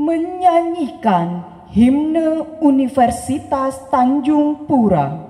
menyanyikan himne Universitas Tanjung Pura.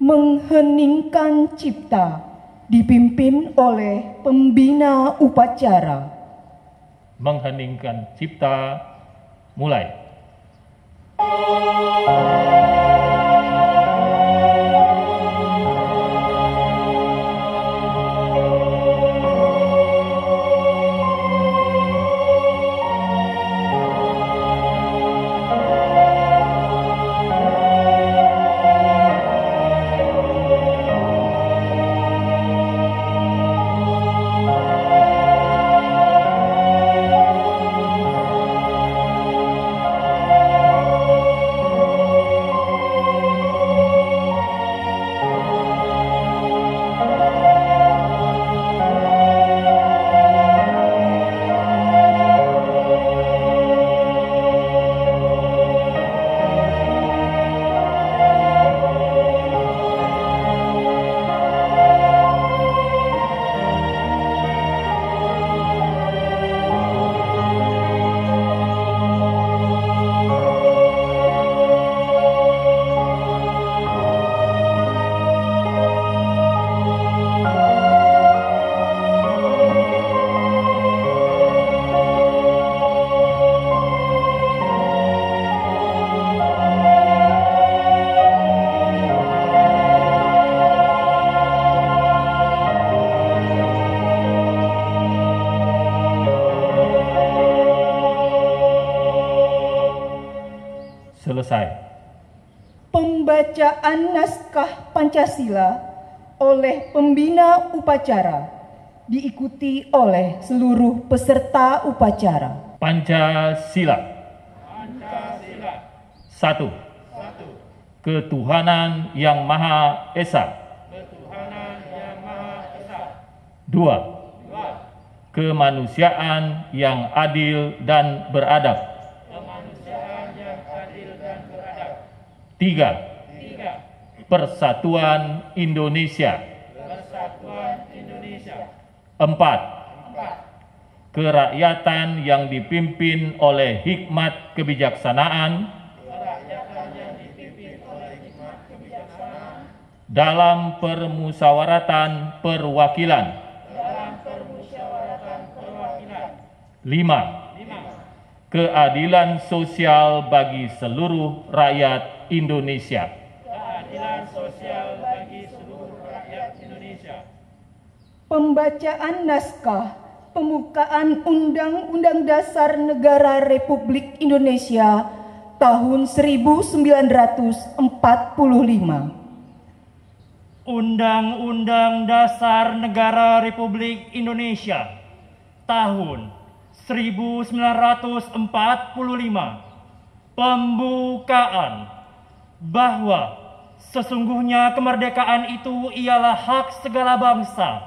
Mengheningkan cipta dipimpin oleh pembina upacara. Mengheningkan cipta, mulai. Selesai. Pembacaan naskah Pancasila oleh pembina upacara diikuti oleh seluruh peserta upacara. Pancasila. Pancasila. 1. Ketuhanan yang Maha Esa. Ketuhanan yang Maha Esa. 2. Kemanusiaan yang adil dan beradab. Kemanusiaan 3. Persatuan Indonesia. 4. Kerakyatan yang dipimpin oleh hikmat kebijaksanaan dalam permusyawaratan perwakilan. 5. Keadilan sosial bagi seluruh rakyat Indonesia. Pembacaan naskah pembukaan Undang-Undang Dasar Negara Republik Indonesia tahun 1945. Undang-Undang Dasar Negara Republik Indonesia tahun 1945. Pembukaan bahwa sesungguhnya kemerdekaan itu ialah hak segala bangsa,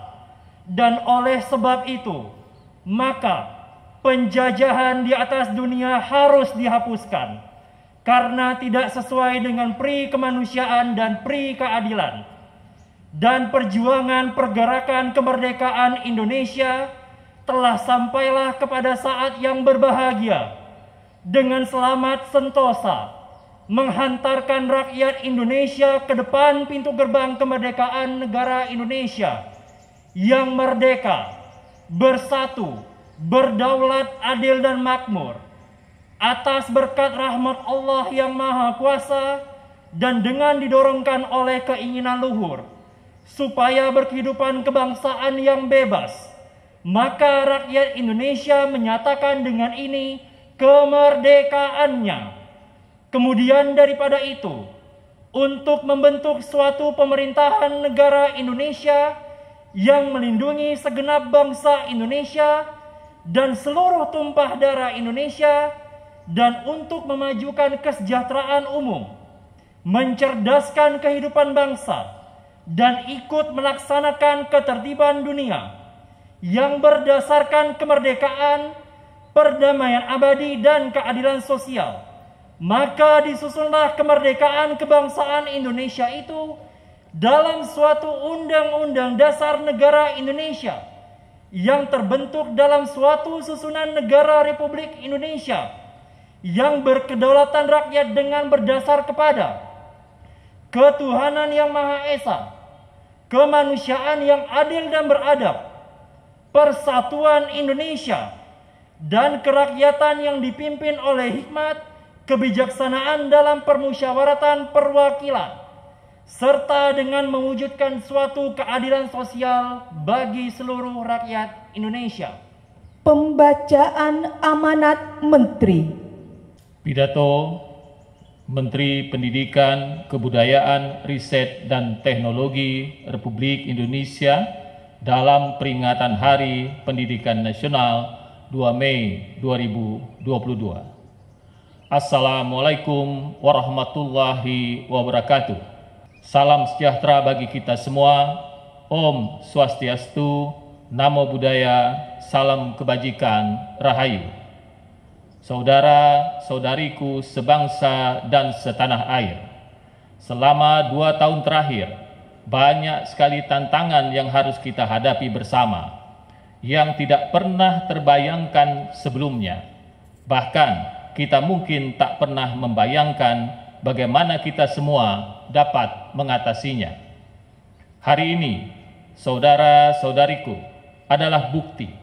dan oleh sebab itu maka penjajahan di atas dunia harus dihapuskan karena tidak sesuai dengan pri kemanusiaan dan pri keadilan. Dan perjuangan pergerakan kemerdekaan Indonesia telah sampailah kepada saat yang berbahagia dengan selamat sentosa menghantarkan rakyat Indonesia ke depan pintu gerbang kemerdekaan negara Indonesia yang merdeka, bersatu, berdaulat, adil dan makmur atas berkat rahmat Allah yang Maha Kuasa dan dengan didorongkan oleh keinginan luhur supaya berkehidupan kebangsaan yang bebas. Maka rakyat Indonesia menyatakan dengan ini kemerdekaannya. Kemudian daripada itu, untuk membentuk suatu pemerintahan negara Indonesia yang melindungi segenap bangsa Indonesia dan seluruh tumpah darah Indonesia, dan untuk memajukan kesejahteraan umum, mencerdaskan kehidupan bangsa, dan ikut melaksanakan ketertiban dunia yang berdasarkan kemerdekaan, perdamaian abadi, dan keadilan sosial. Maka disusunlah kemerdekaan kebangsaan Indonesia itu dalam suatu Undang-Undang Dasar Negara Indonesia yang terbentuk dalam suatu susunan negara Republik Indonesia yang berkedaulatan rakyat dengan berdasar kepada ketuhanan yang Maha Esa, kemanusiaan yang adil dan beradab, persatuan Indonesia, dan kerakyatan yang dipimpin oleh hikmat kebijaksanaan dalam permusyawaratan perwakilan, serta dengan mewujudkan suatu keadilan sosial bagi seluruh rakyat Indonesia. Pembacaan amanat Menteri. Pidato Menteri Pendidikan, Kebudayaan, Riset, dan Teknologi Republik Indonesia dalam peringatan Hari Pendidikan Nasional 2 Mei 2022. Assalamualaikum warahmatullahi wabarakatuh. Salam sejahtera bagi kita semua. Om Swastiastu, Namo Buddhaya, salam kebajikan, Rahayu. Saudara-saudariku sebangsa dan setanah air, selama 2 tahun terakhir, banyak sekali tantangan yang harus kita hadapi bersama, yang tidak pernah terbayangkan sebelumnya. Bahkan kita mungkin tak pernah membayangkan bagaimana kita semua dapat mengatasinya. Hari ini, saudara-saudariku, adalah bukti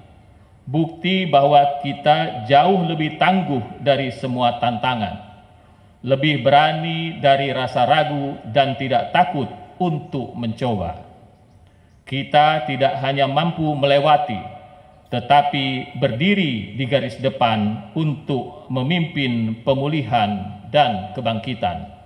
bahwa kita jauh lebih tangguh dari semua tantangan, lebih berani dari rasa ragu dan tidak takut untuk mencoba. Kita tidak hanya mampu melewati, tetapi berdiri di garis depan untuk memimpin pemulihan dan kebangkitan.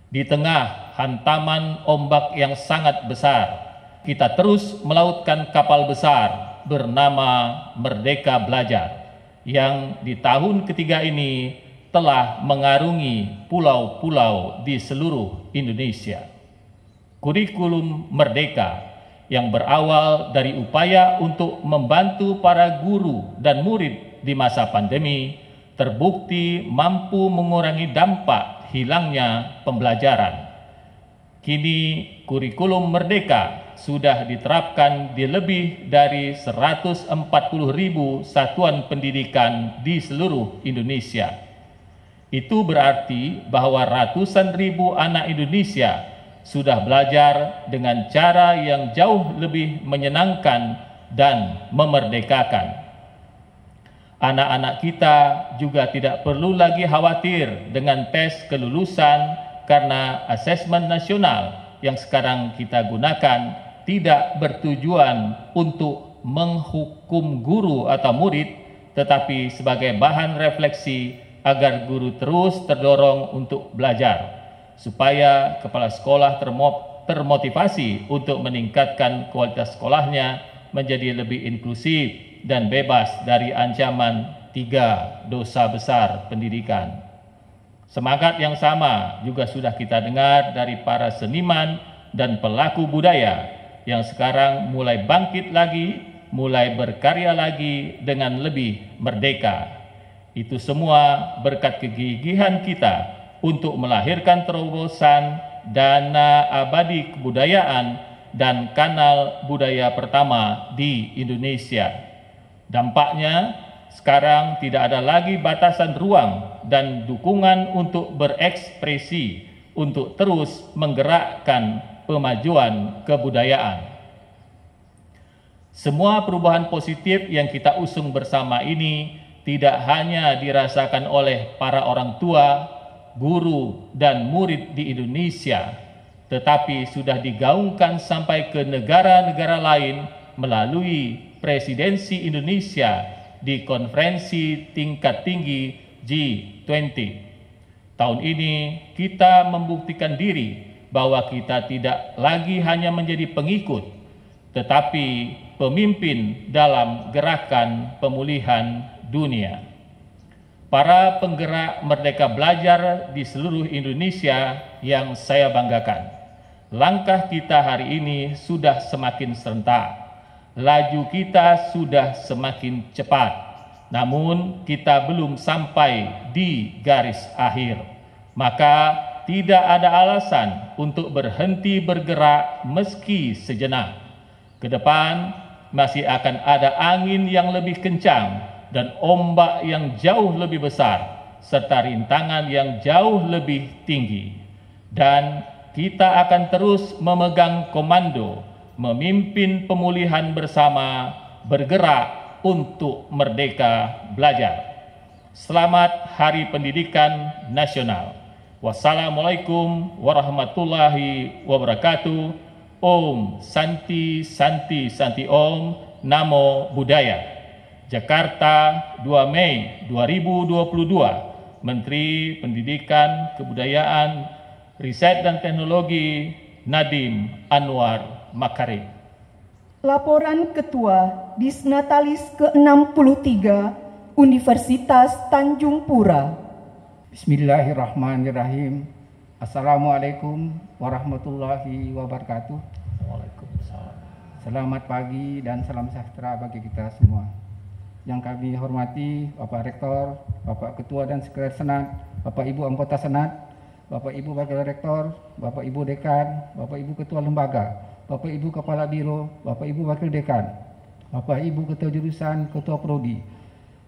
Di tengah hantaman ombak yang sangat besar, kita terus melautkan kapal besar bernama Merdeka Belajar, yang di tahun ketiga ini telah mengarungi pulau-pulau di seluruh Indonesia. Kurikulum Merdeka yang berawal dari upaya untuk membantu para guru dan murid di masa pandemi terbukti mampu mengurangi dampak hilangnya pembelajaran. Kini kurikulum Merdeka sudah diterapkan di lebih dari 140.000 satuan pendidikan di seluruh Indonesia. Itu berarti bahwa ratusan ribu anak Indonesia sudah belajar dengan cara yang jauh lebih menyenangkan dan memerdekakan. Anak-anak kita juga tidak perlu lagi khawatir dengan tes kelulusan karena asesmen nasional yang sekarang kita gunakan tidak bertujuan untuk menghukum guru atau murid, tetapi sebagai bahan refleksi agar guru terus terdorong untuk belajar, supaya kepala sekolah termotivasi untuk meningkatkan kualitas sekolahnya menjadi lebih inklusif dan bebas dari ancaman 3 dosa besar pendidikan. Semangat yang sama juga sudah kita dengar dari para seniman dan pelaku budaya yang sekarang mulai bangkit lagi, mulai berkarya lagi dengan lebih merdeka. Itu semua berkat kegigihan kita untuk melahirkan terobosan dana abadi kebudayaan dan kanal budaya pertama di Indonesia. Dampaknya, sekarang tidak ada lagi batasan ruang dan dukungan untuk berekspresi, untuk terus menggerakkan pemajuan kebudayaan. Semua perubahan positif yang kita usung bersama ini tidak hanya dirasakan oleh para orang tua, guru, dan murid di Indonesia, tetapi sudah digaungkan sampai ke negara-negara lain melalui presidensi Indonesia di konferensi tingkat tinggi G20. Tahun ini kita membuktikan diri bahwa kita tidak lagi hanya menjadi pengikut, tetapi pemimpin dalam gerakan pemulihan dunia. Para penggerak Merdeka Belajar di seluruh Indonesia yang saya banggakan, langkah kita hari ini sudah semakin serentak. Laju kita sudah semakin cepat, namun kita belum sampai di garis akhir. Maka tidak ada alasan untuk berhenti bergerak meski sejenak. Ke depan masih akan ada angin yang lebih kencang dan ombak yang jauh lebih besar, serta rintangan yang jauh lebih tinggi. Dan kita akan terus memegang komando, memimpin pemulihan bersama, bergerak untuk merdeka belajar. Selamat Hari Pendidikan Nasional. Wassalamualaikum warahmatullahi wabarakatuh. Om Santi Santi Santi Om. Namo Buddhaya. Jakarta, 2 Mei 2022. Menteri Pendidikan, Kebudayaan, Riset dan Teknologi Nadiem Anwar Makarim. Laporan Ketua Disnatalis ke-63 Universitas Tanjung Pura. Bismillahirrahmanirrahim. Assalamualaikum warahmatullahi wabarakatuh. Waalaikumsalam. Selamat pagi dan salam sejahtera bagi kita semua. Yang kami hormati Bapak Rektor, Bapak Ketua dan Sekretaris Senat, Bapak Ibu Anggota Senat, Bapak Ibu Wakil Rektor, Bapak Ibu Dekan, Bapak Ibu Ketua Lembaga, Bapak Ibu Kepala Biro, Bapak Ibu Wakil Dekan, Bapak Ibu Ketua Jurusan, Ketua Prodi,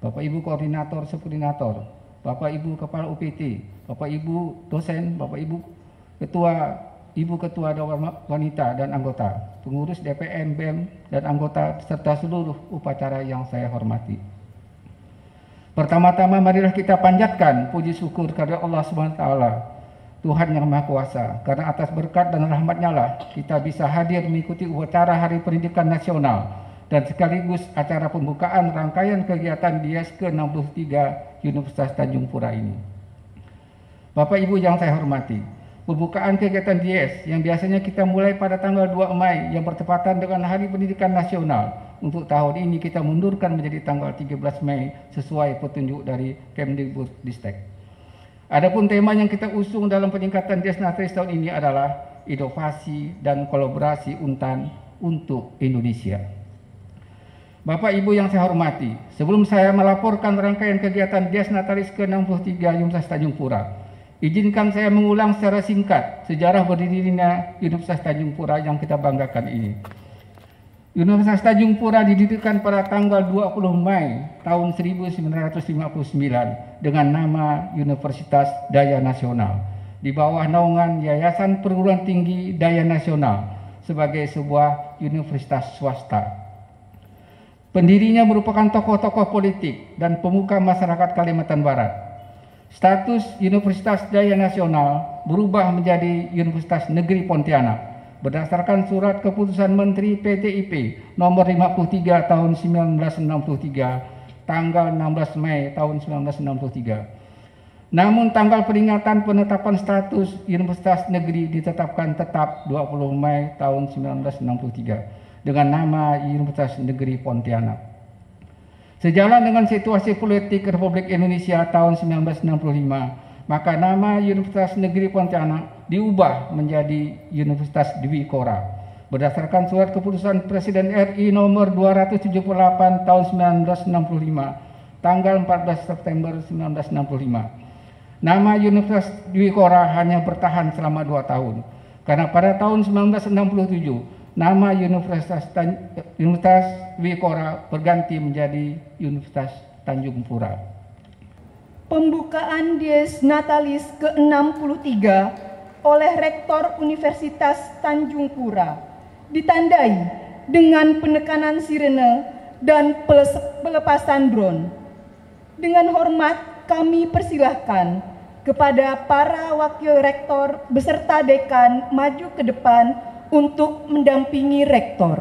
Bapak Ibu Koordinator, Subkoordinator, Bapak Ibu Kepala UPT, Bapak Ibu Dosen, Bapak Ibu Ketua Dewan Wanita dan anggota, pengurus DPM, BEM, dan anggota, serta seluruh upacara yang saya hormati. Pertama-tama marilah kita panjatkan puji syukur kepada Allah SWT, Tuhan yang Maha Kuasa, karena atas berkat dan rahmat-Nya lah kita bisa hadir mengikuti upacara Hari Pendidikan Nasional dan sekaligus acara pembukaan rangkaian kegiatan DIES ke-63 Universitas Tanjung Pura ini. Bapak Ibu yang saya hormati, pembukaan kegiatan DIES yang biasanya kita mulai pada tanggal 2 Mei yang bertepatan dengan Hari Pendidikan Nasional, untuk tahun ini kita mundurkan menjadi tanggal 13 Mei sesuai petunjuk dari Kemdikbudristek. Adapun tema yang kita usung dalam peningkatan Disnatalis tahun ini adalah inovasi dan kolaborasi Untan untuk Indonesia. Bapak Ibu yang saya hormati, sebelum saya melaporkan rangkaian kegiatan Dies Natalis ke-63 Universitas Tanjung Pura, izinkan saya mengulang secara singkat sejarah berdirinya Universitas Tanjung Pura yang kita banggakan ini. Universitas Tanjung Pura didirikan pada tanggal 20 Mei tahun 1959 dengan nama Universitas Daya Nasional di bawah naungan Yayasan Perguruan Tinggi Daya Nasional sebagai sebuah universitas swasta. Pendirinya merupakan tokoh-tokoh politik dan pemuka masyarakat Kalimantan Barat. Status Universitas Daya Nasional berubah menjadi Universitas Negeri Pontianak berdasarkan surat keputusan Menteri PTIP nomor 53 tahun 1963 tanggal 16 Mei tahun 1963. Namun tanggal peringatan penetapan status Universitas Negeri ditetapkan tetap 20 Mei tahun 1963 dengan nama Universitas Negeri Pontianak. Sejalan dengan situasi politik Republik Indonesia tahun 1965, maka nama Universitas Negeri Pontianak diubah menjadi Universitas Dwi Kora berdasarkan surat keputusan Presiden RI nomor 278 tahun 1965 tanggal 14 September 1965. Nama Universitas Dwi Kora hanya bertahan selama 2 tahun karena pada tahun 1967 nama Universitas Dwi Kora berganti menjadi Universitas Tanjung Pura. Pembukaan Dies Natalis ke-63 oleh Rektor Universitas Tanjung Pura ditandai dengan penekanan sirene dan pelepasan drone. Dengan hormat kami persilahkan kepada para wakil rektor beserta dekan maju ke depan untuk mendampingi rektor.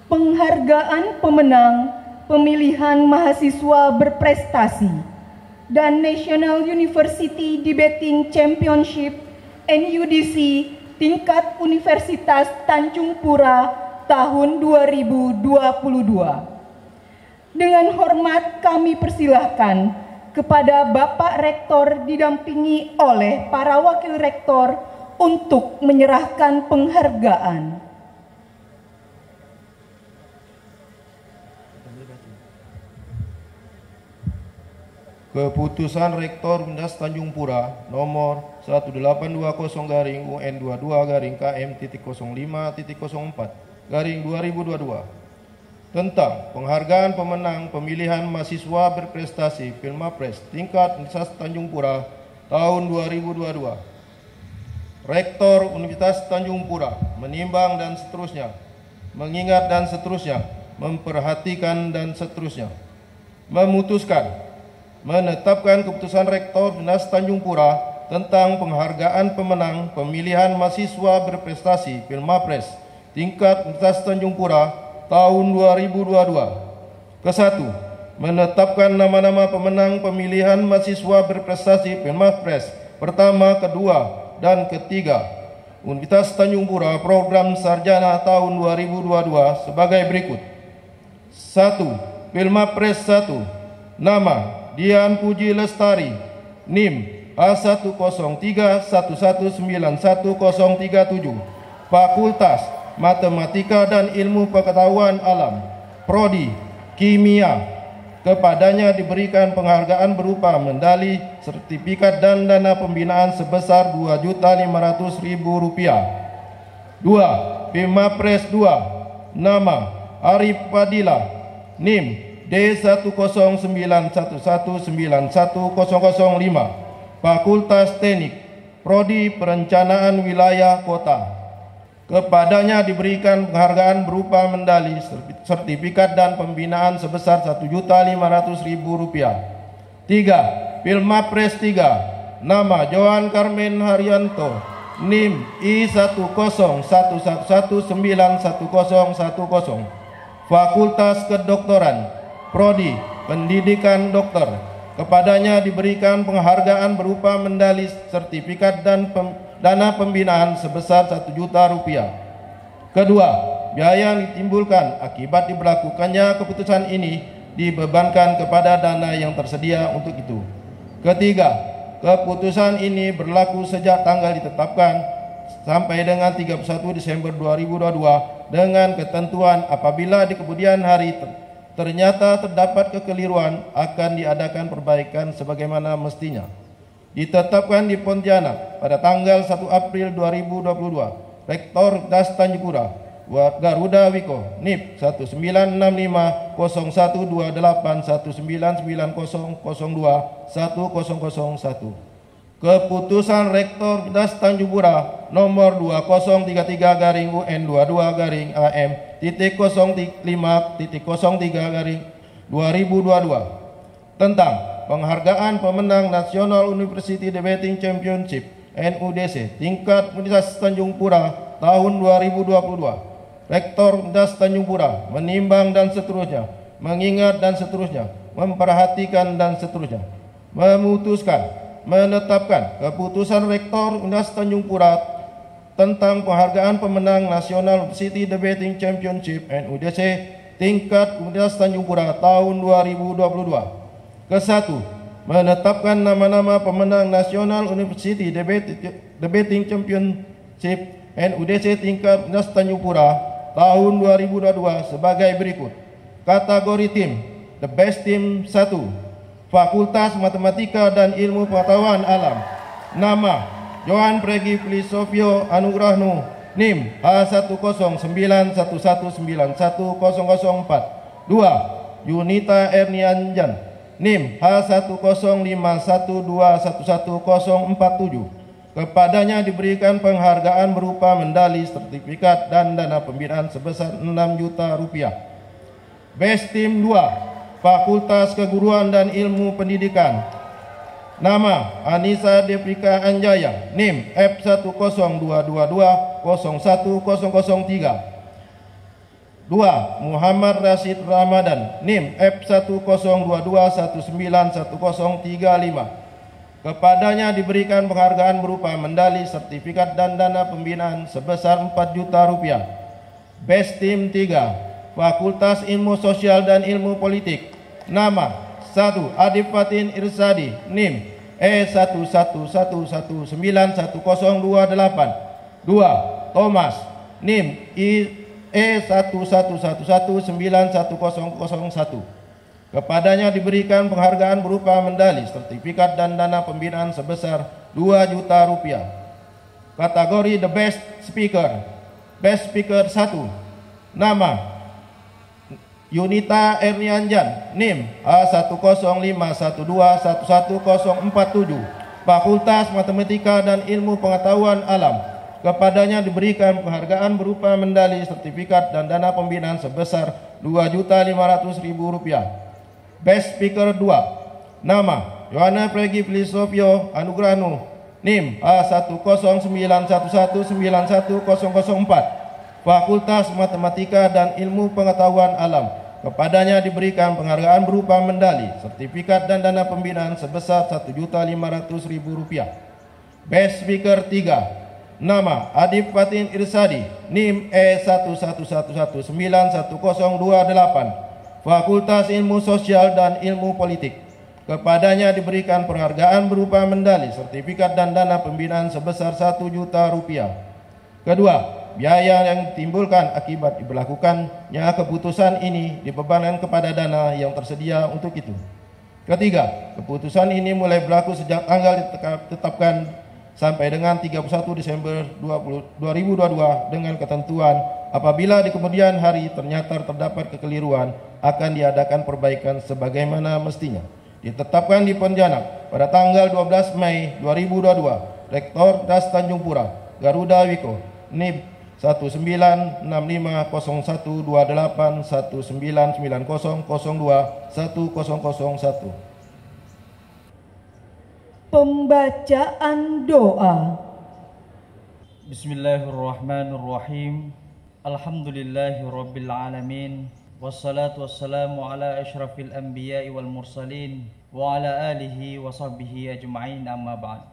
Penghargaan pemenang pemilihan mahasiswa berprestasi dan National University Debating Championship NUDC tingkat Universitas Tanjung Pura tahun 2022. Dengan hormat kami persilahkan kepada Bapak Rektor didampingi oleh para wakil rektor untuk menyerahkan penghargaan. Keputusan Rektor Universitas Tanjung Pura nomor 1820-UN22-KM.05.04/2022 tentang penghargaan pemenang pemilihan mahasiswa berprestasi Pilmapres tingkat Universitas Tanjung Pura tahun 2022. Rektor Universitas Tanjung Pura menimbang dan seterusnya, mengingat dan seterusnya, memperhatikan dan seterusnya, memutuskan menetapkan keputusan Rektor Universitas Tanjung Pura tentang penghargaan pemenang pemilihan mahasiswa berprestasi Pilmapres tingkat Universitas Tanjung Pura tahun 2022. Ke-1, menetapkan nama-nama pemenang pemilihan mahasiswa berprestasi Pilmapres pertama, kedua, dan ketiga Universitas Tanjung Pura program sarjana tahun 2022 sebagai berikut. 1. Pilmapres 1. Nama Dian Puji Lestari, NIM A10311911037, Fakultas Matematika dan Ilmu Pengetahuan Alam, Prodi Kimia. Kepadanya diberikan penghargaan berupa medali, sertifikat dan dana pembinaan sebesar Rp2.500.000. 2. Pilmapres 2. Nama Arif Fadila, NIM D10911910005, Fakultas Teknik, Prodi Perencanaan Wilayah Kota. Kepadanya diberikan penghargaan berupa medali, sertifikat dan pembinaan sebesar Rp1.500.000. 3. Pilmapres 3. Nama Johan Carmen Haryanto, NIM I10111911010, Fakultas Kedokteran, Prodi Pendidikan Dokter. Kepadanya diberikan penghargaan berupa medali, sertifikat, dan dana pembinaan sebesar Rp1 juta. Kedua, biaya yang ditimbulkan akibat diberlakukannya keputusan ini dibebankan kepada dana yang tersedia untuk itu. Ketiga, keputusan ini berlaku sejak tanggal ditetapkan sampai dengan 31 Desember 2022 dengan ketentuan apabila di kemudian hari ternyata terdapat kekeliruan akan diadakan perbaikan sebagaimana mestinya. Ditetapkan di Pontianak pada tanggal 1 April 2022, Rektor Das Tanjung Pura, Garuda Wiko, NIP 1965-01281990021001. Keputusan Rektor Das Tanjung Pura nomor 2033-UN22-AM.05.03/2022 tentang penghargaan pemenang National University Debating Championship NUDC tingkat Universitas Tanjung Pura tahun 2022. Rektor Das Tanjung Pura menimbang dan seterusnya, mengingat dan seterusnya, memperhatikan dan seterusnya, memutuskan menetapkan keputusan Rektor Universitas Tanjung Pura tentang penghargaan pemenang National University Debating Championship NUDC tingkat Universitas Tanjung Pura tahun 2022. Kesatu, menetapkan nama-nama pemenang National University Debating Championship NUDC tingkat Universitas Tanjung Pura tahun 2022 sebagai berikut. Kategori tim, The Best Team 1, Fakultas Matematika dan Ilmu Pengetahuan Alam. Nama, Johan Pregi Filisofio Anugrahnu, NIM H10511919004. 2. Yunita Ernianjan, NIM H10512111047. Kepadanya diberikan penghargaan berupa medali, sertifikat, dan dana pembinaan sebesar Rp6 juta. Best Team 2, Fakultas Keguruan dan Ilmu Pendidikan. Nama, Anissa Deprika Anjaya, NIM F10222011003. 2. Muhammad Rashid Ramadan, NIM F10221911035. Kepadanya diberikan penghargaan berupa medali, sertifikat, dan dana pembinaan sebesar Rp4 juta. Best Team 3, Fakultas Ilmu Sosial dan Ilmu Politik. Nama, 1. Adib Fatin Irsadi, NIM E111191028. 2. Thomas, NIM E111191001. Kepadanya diberikan penghargaan berupa medali, sertifikat, dan dana pembinaan sebesar Rp2 juta. Kategori The Best Speaker. Best Speaker 1. Nama, Yunita Ernianjan, NIM A10512111047, Fakultas Matematika dan Ilmu Pengetahuan Alam. Kepadanya diberikan penghargaan berupa medali, sertifikat, dan dana pembinaan sebesar Rp2.500.000. Best Speaker 2. Nama, Johanna Pregi Filisofio Anugrahnu, NIM A10511919004, Fakultas Matematika dan Ilmu Pengetahuan Alam. Kepadanya diberikan penghargaan berupa medali, sertifikat, dan dana pembinaan sebesar Rp1.500.000. Best Speaker 3. Nama, Adib Fatin Irsadi, NIM E111191028, Fakultas Ilmu Sosial dan Ilmu Politik. Kepadanya diberikan penghargaan berupa medali, sertifikat, dan dana pembinaan sebesar Rp1 juta. Kedua, biaya yang ditimbulkan akibat diberlakukannya keputusan ini dibebankan kepada dana yang tersedia untuk itu. Ketiga, keputusan ini mulai berlaku sejak tanggal ditetapkan sampai dengan 31 Desember 2022 dengan ketentuan apabila di kemudian hari ternyata terdapat kekeliruan akan diadakan perbaikan sebagaimana mestinya. Ditetapkan di Pontianak pada tanggal 12 Mei 2022, Rektor Das Tanjung Pura, Garuda Wiko, NIP 1965-01281990021001. Pembacaan doa. Bismillahirrahmanirrahim. Alhamdulillahirabbil alamin Wassalatu wassalamu ala asyrafil anbiya'i wal mursalin wa ala alihi wa sahbihi ajma'in, amma ba'd.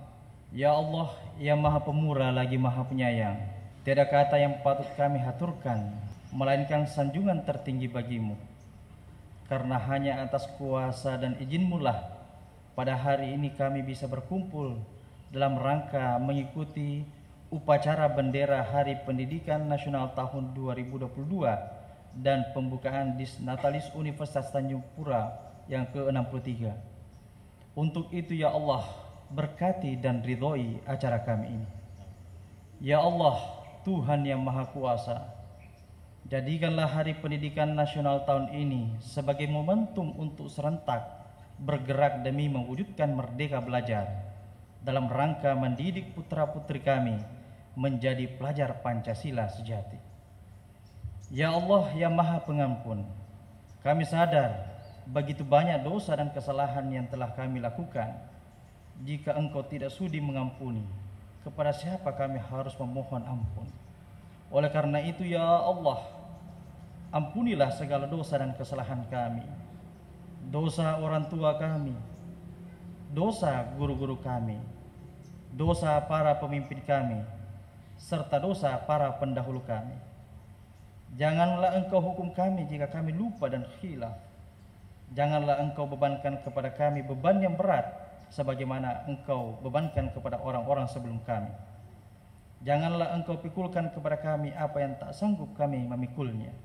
Ya Allah, yang maha pemurah lagi maha penyayang, tiada kata yang patut kami haturkan melainkan sanjungan tertinggi bagimu. Karena hanya atas kuasa dan izin-Mu lah pada hari ini kami bisa berkumpul dalam rangka mengikuti upacara bendera Hari Pendidikan Nasional tahun 2022 dan pembukaan Disnatalis Universitas Tanjung Pura yang ke-63. Untuk itu ya Allah, berkati dan ridhoi acara kami ini. Ya Allah, Tuhan yang Maha Kuasa, jadikanlah Hari Pendidikan Nasional tahun ini sebagai momentum untuk serentak bergerak demi mewujudkan merdeka belajar dalam rangka mendidik putra-putri kami menjadi pelajar Pancasila sejati. Ya Allah yang Maha Pengampun, kami sadar begitu banyak dosa dan kesalahan yang telah kami lakukan. Jika Engkau tidak sudi mengampuni, kepada siapa kami harus memohon ampun? Oleh karena itu ya Allah, ampunilah segala dosa dan kesalahan kami, dosa orang tua kami, dosa guru-guru kami, dosa para pemimpin kami, serta dosa para pendahulu kami. Janganlah Engkau hukum kami jika kami lupa dan khilaf. Janganlah Engkau bebankan kepada kami beban yang berat sebagaimana Engkau bebankan kepada orang-orang sebelum kami. Janganlah Engkau pikulkan kepada kami apa yang tak sanggup kami memikulnya.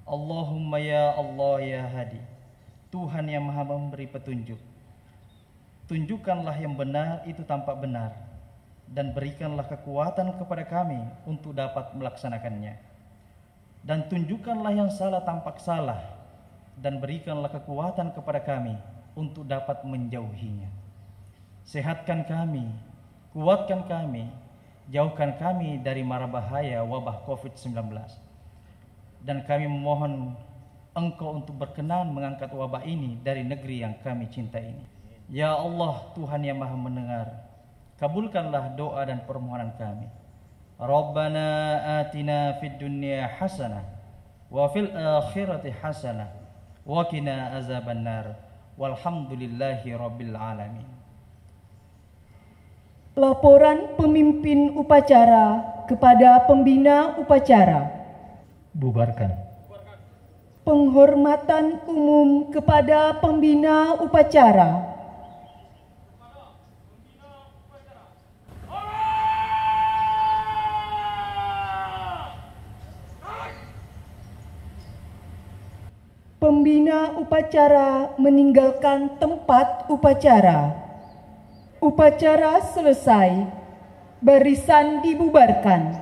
Allahumma ya Allah ya Hadi, Tuhan yang Maha memberi petunjuk, tunjukkanlah yang benar itu tampak benar, dan berikanlah kekuatan kepada kami untuk dapat melaksanakannya. Dan tunjukkanlah yang salah tampak salah, dan berikanlah kekuatan kepada kami untuk dapat menjauhinya. Sehatkan kami, kuatkan kami, jauhkan kami dari mara bahaya wabah COVID-19. Dan kami memohon Engkau untuk berkenan mengangkat wabah ini dari negeri yang kami cintai ini. Ya Allah, Tuhan yang Maha mendengar, kabulkanlah doa dan permohonan kami. Rabbana atina fid dunya hasanah wa fil akhirati hasanah wa qina azabannar walhamdulillahi rabbil alamin. Laporan pemimpin upacara kepada pembina upacara. Bubarkan. Penghormatan umum kepada pembina upacara. Pembina upacara meninggalkan tempat upacara. Upacara selesai, barisan dibubarkan.